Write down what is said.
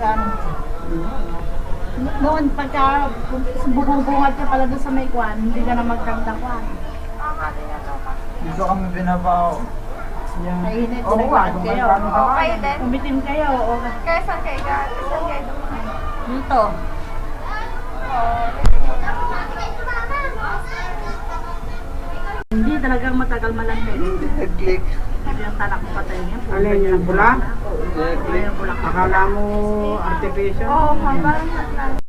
ano. Noon, pagka bubungat ka pala doon sa may kwan, hindi ka na magkagdakwan. Dito kami binabaw. Mainit, Oo, pinaglaan kayo. Okay din. Umitim kayo, o Kaya saan kayo galing? Saan kayo dumaan? dito. Hindi talagang matagal malantay. Nag-click. Yung tanak mo patay niya. Alin yung pula? Yung pula. Akala mo artificial? Oo, parang